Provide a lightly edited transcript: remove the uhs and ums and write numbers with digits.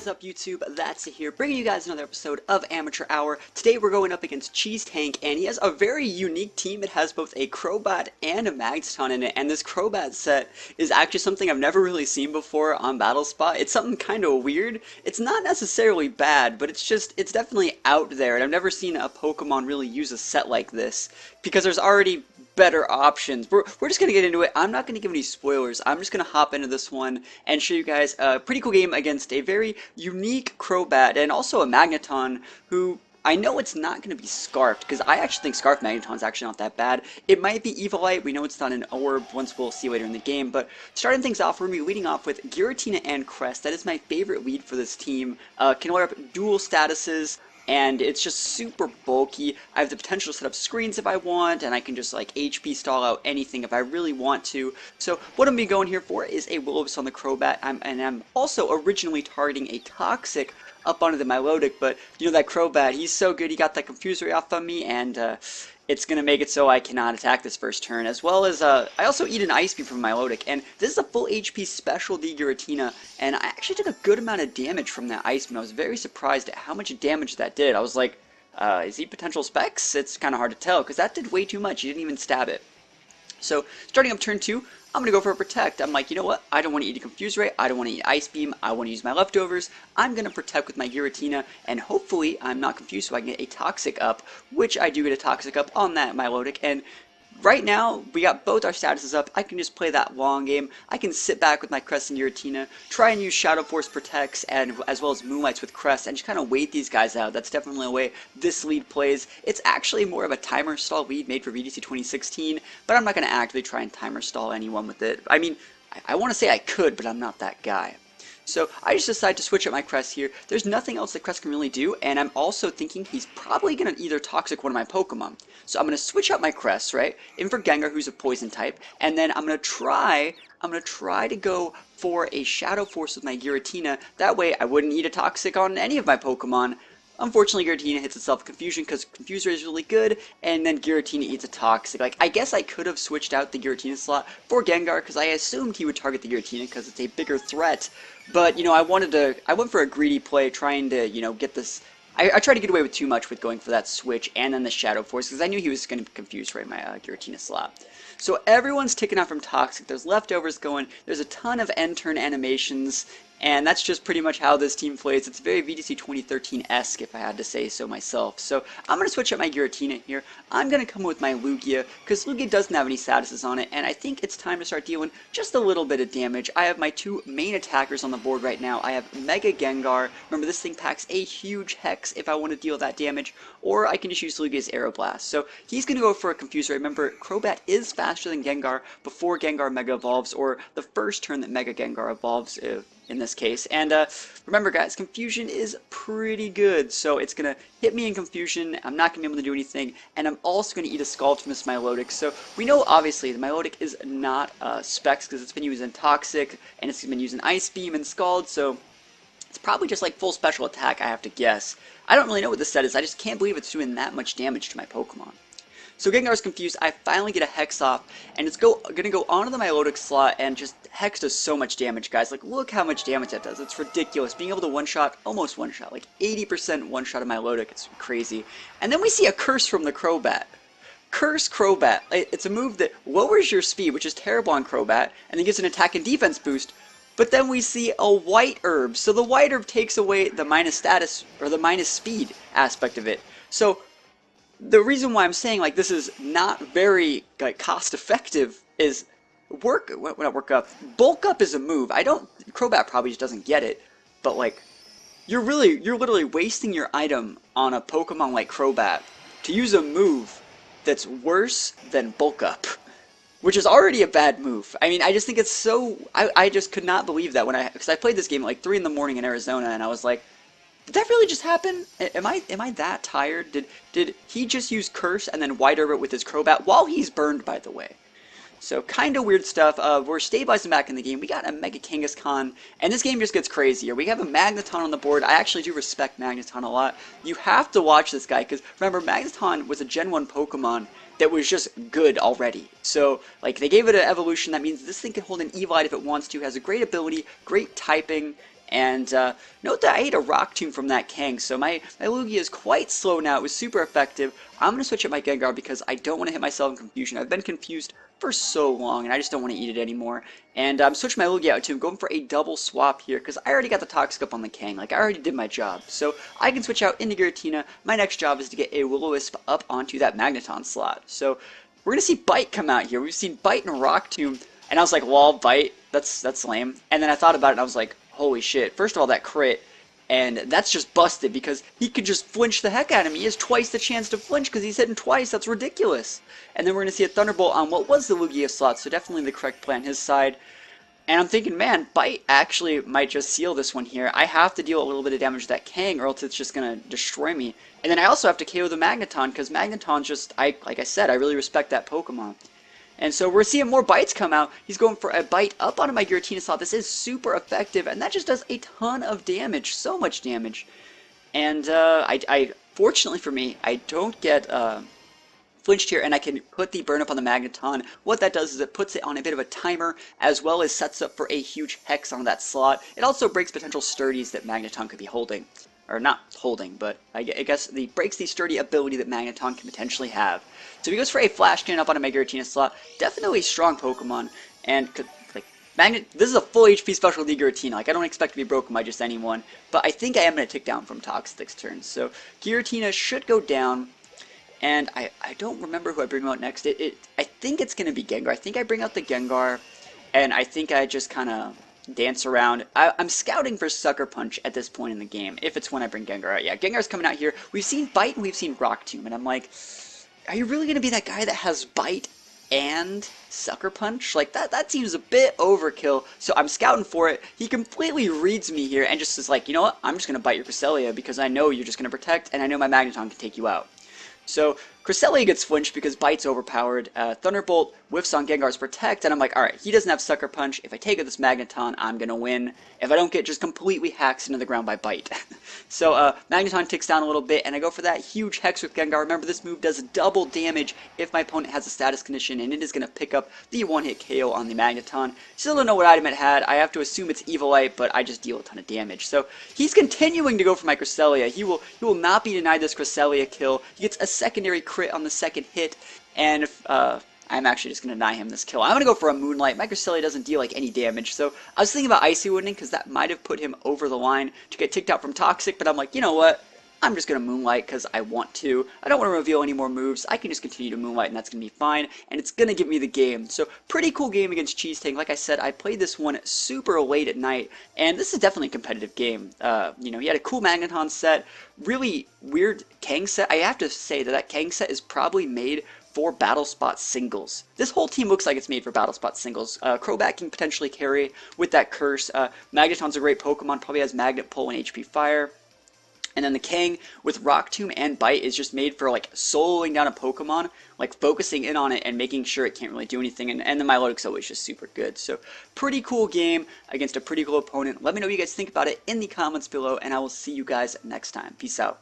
is up, YouTube? That's here, bringing you guys another episode of Amateur Hour. Today we're going up against Cheese Tank, and he has a very unique team. It has both a Crobat and a Magneton in it, and this Crobat set is actually something I've never really seen before on BattleSpot. It's something kind of weird. It's not necessarily bad, but it's definitely out there, and I've never seen a Pokemon really use a set like this, because there's already better options. We're just going to get into it. I'm not going to give any spoilers. I'm just going to hop into this one and show you guys a pretty cool game against a very unique Crobat and also a Magneton who I know it's not going to be Scarfed, because I actually think Scarf Magneton is actually not that bad. It might be Evilite. We know it's not an orb. Once we'll see later in the game. But starting things off, we're going to be leading off with Giratina and Crest. That is my favorite lead for this team. Can load up dual statuses. And it's just super bulky. I have the potential to set up screens if I want, and I can just like HP stall out anything if I really want to. So what I'm going to be going here for is a Will-O-Wisp on the Crobat, and I'm also originally targeting a Toxic up onto the Milotic, but you know that Crobat, he's so good, he got that Confuse Ray off of me, and it's going to make it so I cannot attack this first turn, as well as I also eat an Ice Beam from Milotic, and this is a full HP specialty Giratina, and I actually took a good amount of damage from that Ice Beam. I was very surprised at how much damage that did. I was like, is he potential Specs? It's kind of hard to tell, because that did way too much. He didn't even stab it. So, starting up turn 2, I'm going to go for a Protect. I'm like, you know what? I don't want to eat a Confuse Ray. I don't want to eat Ice Beam. I want to use my leftovers. I'm going to Protect with my Giratina, and hopefully I'm not confused so I can get a Toxic up, which I do get a Toxic up on that Milotic, and right now, we got both our statuses up. I can just play that long game. I can sit back with my Crest and Giratina, try and use Shadow Force Protects, and as well as Moonlights with Crest, and just kind of wait these guys out. That's definitely a way this lead plays. It's actually more of a timer stall lead made for VGC 2016, but I'm not going to actively try and timer stall anyone with it. I mean, I want to say I could, but I'm not that guy. So I just decided to switch up my Crest here. There's nothing else that Crest can really do, and I'm also thinking he's probably going to either Toxic one of my Pokemon. So I'm going to switch out my Crest, right, in for Gengar, who's a Poison type, and then I'm going to try to go for a Shadow Force with my Giratina. That way I wouldn't need a Toxic on any of my Pokemon. Unfortunately, Giratina hits itself Confusion because Confuse Ray is really good, and then Giratina eats a Toxic. Like, I guess I could have switched out the Giratina slot for Gengar because I assumed he would target the Giratina because it's a bigger threat. But, you know, I went for a greedy play trying to, you know, get this. I tried to get away with too much with going for that switch and then the Shadow Force because I knew he was going to confuse Ray my Giratina slot. So everyone's ticking out from Toxic. There's leftovers going. There's a ton of end turn animations, and that's just pretty much how this team plays. It's very VGC 2013-esque, if I had to say so myself. So I'm going to switch up my Giratina here. I'm going to come with my Lugia, because Lugia doesn't have any statuses on it, and I think it's time to start dealing just a little bit of damage. I have my two main attackers on the board right now. I have Mega Gengar. Remember, this thing packs a huge Hex if I want to deal that damage, or I can just use Lugia's Aeroblast. So he's going to go for a Confuse Ray. Remember, Crobat is faster than Gengar before Gengar Mega Evolves, or the first turn that Mega Gengar evolves, in this case. And remember guys, Confusion is pretty good, so it's going to hit me in Confusion. I'm not going to be able to do anything, and I'm also going to eat a Scald from this Milotic. So we know obviously the Milotic is not Specs because it's been using Toxic, and it's been using Ice Beam and Scald, so it's probably just like full special attack, I have to guess. I don't really know what this set is. I just can't believe it's doing that much damage to my Pokemon. So Gengar's confused, I finally get a Hex off, and it's gonna go onto the Milotic slot, and just Hex does so much damage, guys. Like, look how much damage that does. It's ridiculous. Being able to one-shot, almost one-shot, like 80% one-shot of Milotic, it's crazy. And then we see a Curse from the Crobat. Curse Crobat. It's a move that lowers your speed, which is terrible on Crobat, and then gives an attack and defense boost. But then we see a White Herb. So the White Herb takes away the minus status, or the minus speed aspect of it. So the reason why I'm saying like this is not very like cost effective is Bulk Up is a move. Crobat probably just doesn't get it, but like you're literally wasting your item on a Pokemon like Crobat to use a move that's worse than Bulk Up, which is already a bad move. I mean, I just think it's so. I just could not believe that because I played this game at like 3 in the morning in Arizona, and I was like, did that really just happen? Am I that tired? Did he just use Curse and then White Herb it with his Crobat while he's burned, by the way? So kind of weird stuff. We're stabilizing back in the game. We got a Mega Kangaskhan, and this game just gets crazier. We have a Magneton on the board. I actually do respect Magneton a lot. You have to watch this guy, because remember, Magneton was a Gen 1 Pokemon that was just good already. So, like, they gave it an evolution. That means this thing can hold an Evilite if it wants to, has a great ability, great typing, And note that I ate a Rock Tomb from that Kang, so my Lugia is quite slow now. It was super effective. I'm going to switch up my Gengar because I don't want to hit myself in confusion. I've been confused for so long, and I just don't want to eat it anymore. And I'm switching my Lugia out too. I'm going for a double swap here because I already got the Toxic up on the Kang. Like, I already did my job. So I can switch out into Giratina. My next job is to get a Will-O-Wisp up onto that Magneton slot. So we're going to see Bite come out here. We've seen Bite and Rock Tomb, and I was like, lol, Bite? That's lame. And then I thought about it, and I was like, holy shit. First of all, that crit, and that's just busted because he could just flinch the heck out of me. He has twice the chance to flinch because he's hitting twice. That's ridiculous. And then we're going to see a Thunderbolt on what was the Lugia slot, so definitely the correct play on his side. And I'm thinking, man, Bite actually might just seal this one here. I have to deal a little bit of damage to that Kang, or else it's just going to destroy me. And then I also have to KO the Magneton, because Magneton's just, like I said, I really respect that Pokemon. And so we're seeing more Bites come out. He's going for a Bite up onto my Giratina slot. This is super effective, and that just does a ton of damage, so much damage. And I fortunately for me, I don't get flinched here, and I can put the burn up on the Magneton. What that does is it puts it on a bit of a timer, as well as sets up for a huge Hex on that slot. It also breaks potential Sturdies that Magneton could be holding. Or not holding, but I guess the breaks the sturdy ability that Magneton can potentially have. So he goes for a Flash Cannon up on a Mega Giratina slot. Definitely a strong Pokemon, and like this is a full HP Special D Giratina. Like, I don't expect to be broken by just anyone, but I think I am going to tick down from Toxic's turn. So Giratina should go down, and I don't remember who I bring out next. I think it's going to be Gengar. I think I bring out the Gengar, and I think I just kind of dance around. I'm scouting for Sucker Punch at this point in the game, if it's when I bring Gengar out. Yeah, Gengar's coming out here. We've seen Bite and we've seen Rock Tomb, and I'm like, are you really going to be that guy that has Bite and Sucker Punch? Like, that seems a bit overkill, so I'm scouting for it. He completely reads me here and just is like, you know what, I'm just going to bite your Cresselia because I know you're just going to protect, and I know my Magneton can take you out. So Cresselia gets flinched because Bite's overpowered. Thunderbolt whiffs on Gengar's Protect, and I'm like, alright, he doesn't have Sucker Punch. If I take out this Magneton, I'm going to win. If I don't get just completely hacked into the ground by Bite. So Magneton ticks down a little bit, and I go for that huge Hex with Gengar. Remember, this move does double damage if my opponent has a status condition, and it is going to pick up the one-hit KO on the Magneton. Still don't know what item it had. I have to assume it's Evilite, but I just deal a ton of damage. So he's continuing to go for my Cresselia. He will not be denied this Cresselia kill. He gets a secondary crit on the second hit, and if, I'm actually just going to deny him this kill. I'm going to go for a Moonlight. My Cresselia doesn't deal like any damage, so I was thinking about Icy Winding because that might have put him over the line to get ticked out from Toxic, but I'm like, you know what? I'm just going to Moonlight because I want to. I don't want to reveal any more moves. I can just continue to Moonlight, and that's going to be fine, and it's going to give me the game. So, pretty cool game against Cheese Tank. Like I said, I played this one super late at night, and this is definitely a competitive game. You know, he had a cool Magneton set, really weird Kang set. I have to say that Kang set is probably made for Battle Spot singles. This whole team looks like it's made for Battle Spot singles. Crobat can potentially carry with that curse. Magneton's a great Pokemon, probably has Magnet Pull and HP Fire. And then the Kang with Rock Tomb and Bite is just made for like soloing down a Pokemon, like focusing in on it and making sure it can't really do anything. And the Milotic is just super good. So pretty cool game against a pretty cool opponent. Let me know what you guys think about it in the comments below, and I will see you guys next time. Peace out.